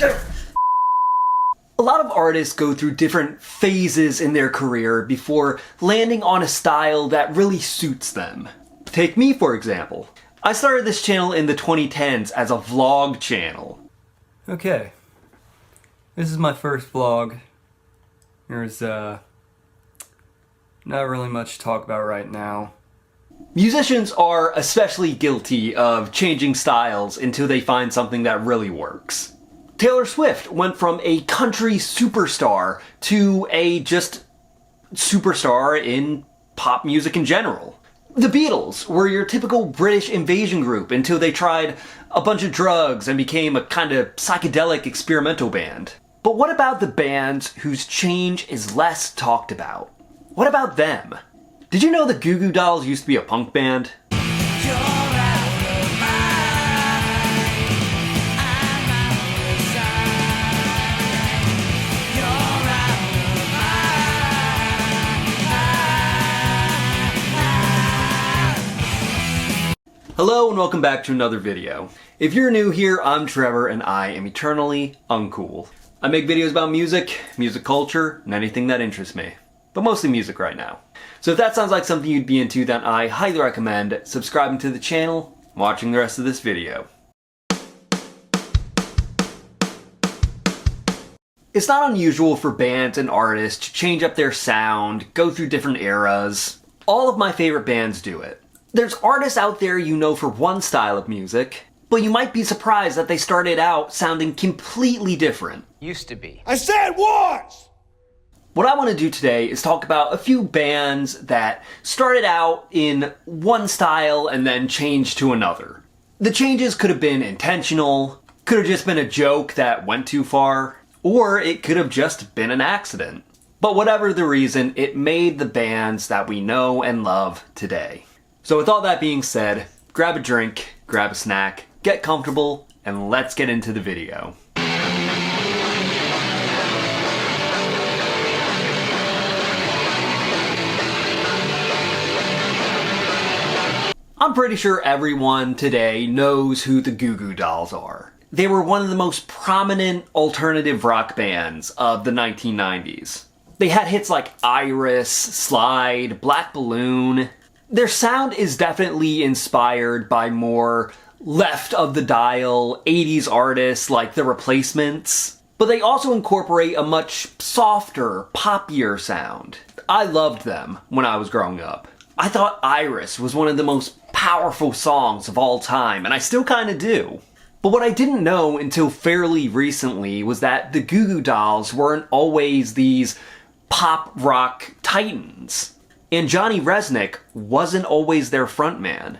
A lot of artists go through different phases in their career before landing on a style that really suits them. Take me, for example. I started this channel in the 2010s as a vlog channel. Okay, this is my first vlog. There's not really much to talk about right now. Musicians are especially guilty of changing styles until they find something that really works. Taylor Swift went from a country superstar to a just superstar in pop music in general. The Beatles were your typical British invasion group until they tried a bunch of drugs and became a kind of psychedelic experimental band. But what about the bands whose change is less talked about? What about them? Did you know the Goo Goo Dolls used to be a punk band? Hello and welcome back to another video. If you're new here, I'm Trevor and I am eternally uncool. I make videos about music, music culture, and anything that interests me. But mostly music right now. So if that sounds like something you'd be into, then I highly recommend subscribing to the channel and watching the rest of this video. It's not unusual for bands and artists to change up their sound, go through different eras. All of my favorite bands do it. There's artists out there you know for one style of music, but you might be surprised that they started out sounding completely different. Used to be. I said was! What I want to do today is talk about a few bands that started out in one style and then changed to another. The changes could have been intentional, could have just been a joke that went too far, or it could have just been an accident. But whatever the reason, it made the bands that we know and love today. So with all that being said, grab a drink, grab a snack, get comfortable, and let's get into the video. I'm pretty sure everyone today knows who the Goo Goo Dolls are. They were one of the most prominent alternative rock bands of the 1990s. They had hits like Iris, Slide, Black Balloon. Their sound is definitely inspired by more left-of-the-dial 80s artists like The Replacements, but they also incorporate a much softer, poppier sound. I loved them when I was growing up. I thought Iris was one of the most powerful songs of all time, and I still kinda do. But what I didn't know until fairly recently was that the Goo Goo Dolls weren't always these pop rock titans. And Johnny Rzeznik wasn't always their frontman.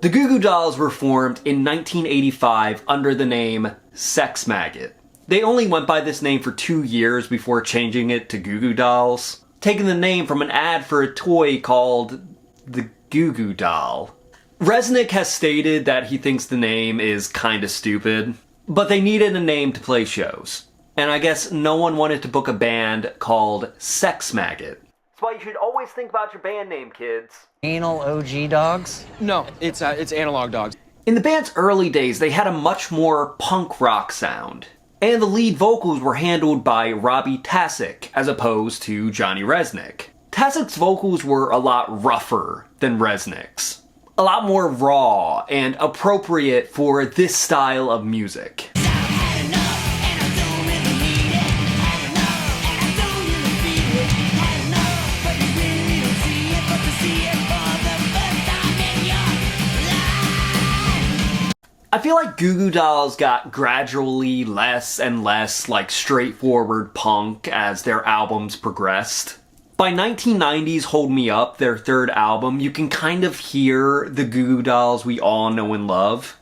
The Goo Goo Dolls were formed in 1985 under the name Sex Maggot. They only went by this name for 2 years before changing it to Goo Goo Dolls, taking the name from an ad for a toy called the Goo Goo Doll. Rzeznik has stated that he thinks the name is kinda stupid, but they needed a name to play shows. And I guess no one wanted to book a band called Sex Maggot. That's why you should always think about your band name, kids. Anal OG dogs? No, it's Analog Dogs. In the band's early days, they had a much more punk rock sound. And the lead vocals were handled by Robbie Tasek, as opposed to Johnny Rzeznik. Tasek's vocals were a lot rougher than Reznik's. A lot more raw and appropriate for this style of music. I feel like Goo Goo Dolls got gradually less and less like straightforward punk as their albums progressed. By 1990's Hold Me Up, their third album, you can kind of hear the Goo Goo Dolls we all know and love.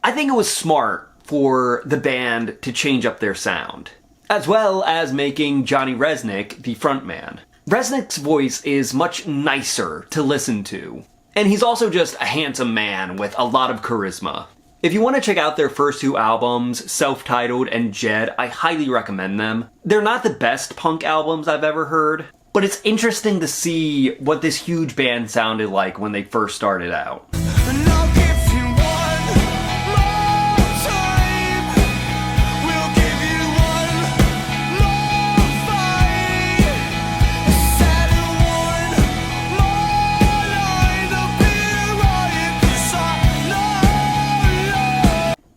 I think it was smart for the band to change up their sound, as well as making Johnny Rzeznik the frontman. Resnick's voice is much nicer to listen to, and he's also just a handsome man with a lot of charisma. If you want to check out their first two albums, Self-Titled and Jed, I highly recommend them. They're not the best punk albums I've ever heard, but it's interesting to see what this huge band sounded like when they first started out.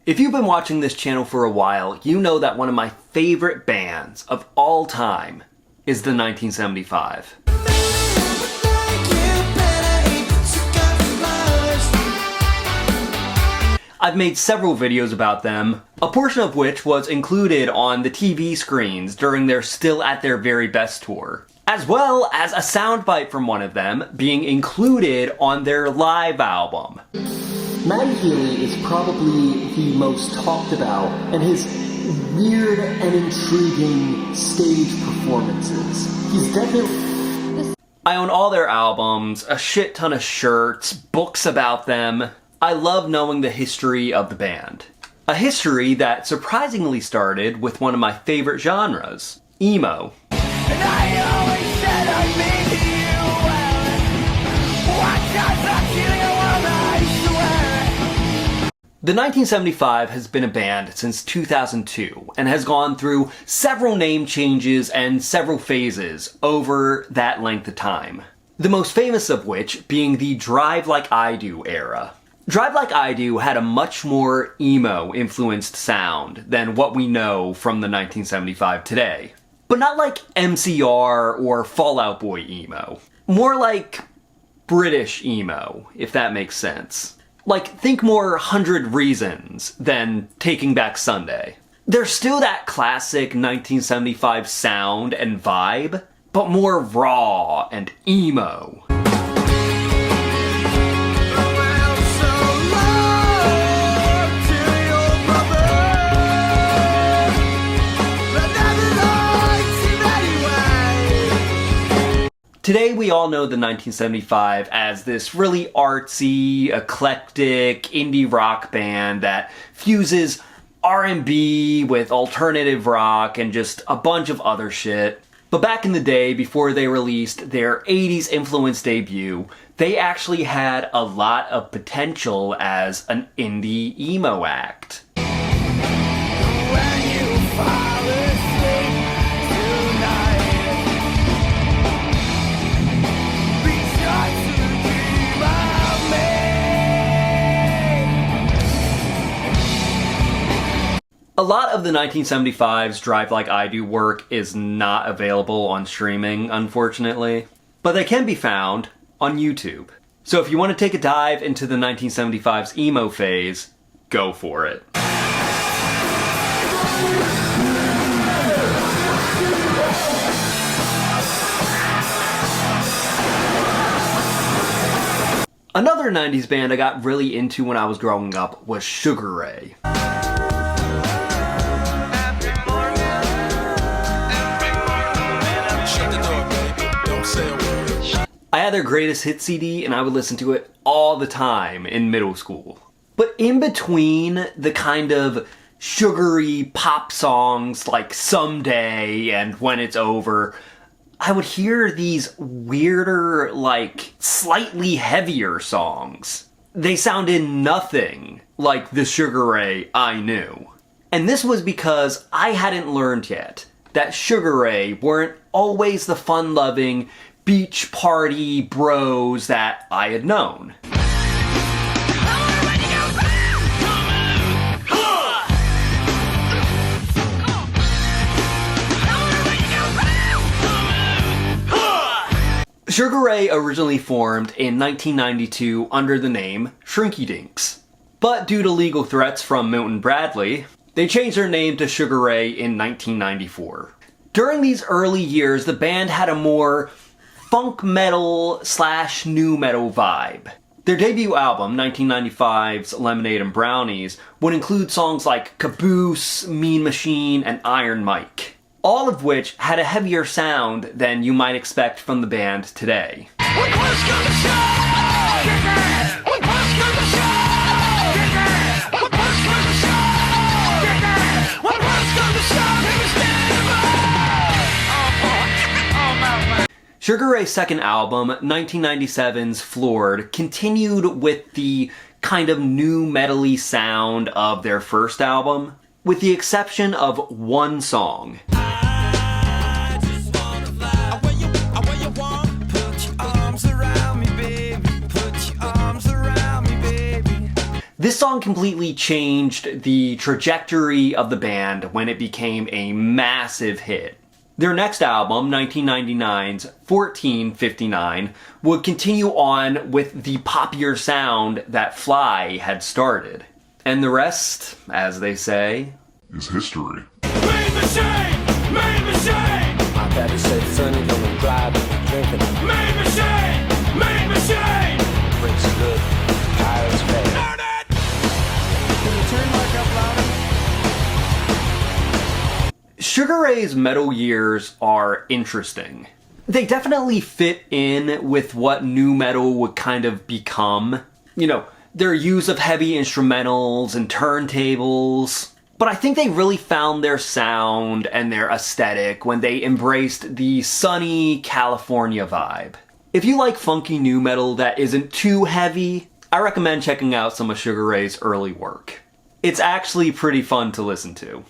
If you've been watching this channel for a while, you know that one of my favorite bands of all time is the 1975. I've made several videos about them, a portion of which was included on the TV screens during their Still at Their Very Best tour, as well as a soundbite from one of them being included on their live album. Matty Healy is probably the most talked about, and his weird and intriguing stage performances. He's definitely... I own all their albums, a shit ton of shirts, books about them. I love knowing the history of the band. A history that surprisingly started with one of my favorite genres, emo. And I always said I'd make you well. Watch out, I'll kill you all, I swear. The 1975 has been a band since 2002 and has gone through several name changes and several phases over that length of time. The most famous of which being the Drive Like I Do era. Drive Like I Do had a much more emo-influenced sound than what we know from the 1975 today. But not like MCR or Fall Out Boy emo. More like British emo, if that makes sense. Like, think more 100 Reasons than Taking Back Sunday. There's still that classic 1975 sound and vibe, but more raw and emo. Today we all know the 1975 as this really artsy, eclectic, indie rock band that fuses R&B with alternative rock and just a bunch of other shit. But back in the day, before they released their 80s influence debut, they actually had a lot of potential as an indie emo act. When you fall asleep tonight, a lot of the 1975's Drive Like I Do work is not available on streaming, unfortunately, but they can be found on YouTube. So if you want to take a dive into the 1975's emo phase, go for it. Another 90s band I got really into when I was growing up was Sugar Ray. I had their greatest hit CD and I would listen to it all the time in middle school. But in between the kind of sugary pop songs like Someday and When It's Over, I would hear these weirder, like, slightly heavier songs. They sounded nothing like the Sugar Ray I knew. And this was because I hadn't learned yet that Sugar Ray weren't always the fun-loving, beach party bros that I had known. Sugar Ray originally formed in 1992 under the name Shrinky Dinks. But due to legal threats from Milton Bradley, they changed their name to Sugar Ray in 1994. During these early years, the band had a more funk metal / nu metal vibe. Their debut album, 1995's Lemonade and Brownies, would include songs like Caboose, Mean Machine, and Iron Mike. all of which had a heavier sound than you might expect from the band today. Sugar Ray's second album, 1997's Floored, continued with the kind of new metal-y sound of their first album, with the exception of one song. This song completely changed the trajectory of the band when it became a massive hit. Their next album, 1999's 1459, would continue on with the poppier sound that Fly had started. And the rest, as they say, is history. Main machine! Main machine! My daddy said, sonny, don't drive and drinking. Main machine! Main machine! Brakes good, tires fast. Start it! Can you turn Mark up louder? Sugar Ray's metal years are interesting. They definitely fit in with what nu metal would kind of become. You know, their use of heavy instrumentals and turntables. But I think they really found their sound and their aesthetic when they embraced the sunny California vibe. If you like funky nu metal that isn't too heavy, I recommend checking out some of Sugar Ray's early work. It's actually pretty fun to listen to.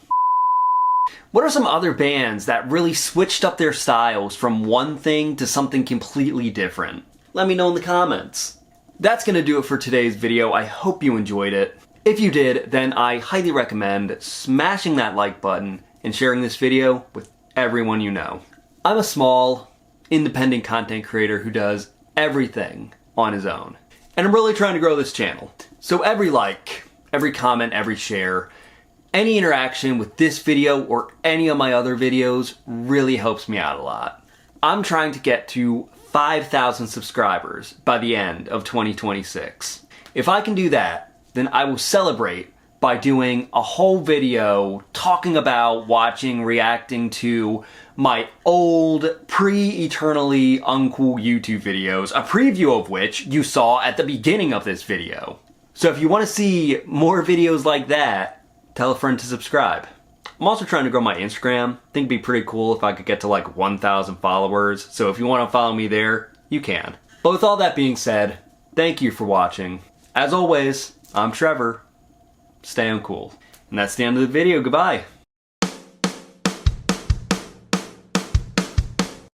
What are some other bands that really switched up their styles from one thing to something completely different? Let me know in the comments. That's gonna do it for today's video. I hope you enjoyed it. If you did, then I highly recommend smashing that like button and sharing this video with everyone you know. I'm a small, independent content creator who does everything on his own. And I'm really trying to grow this channel. So every like, every comment, every share, any interaction with this video or any of my other videos really helps me out a lot. I'm trying to get to 5,000 subscribers by the end of 2026. If I can do that, then I will celebrate by doing a whole video talking about watching, reacting to my old pre-eternally uncool YouTube videos, a preview of which you saw at the beginning of this video. So if you want to see more videos like that, tell a friend to subscribe. I'm also trying to grow my Instagram. I think it'd be pretty cool if I could get to like 1,000 followers. So if you want to follow me there, you can. But with all that being said, thank you for watching. As always, I'm Trevor. Stay uncool. And that's the end of the video. Goodbye.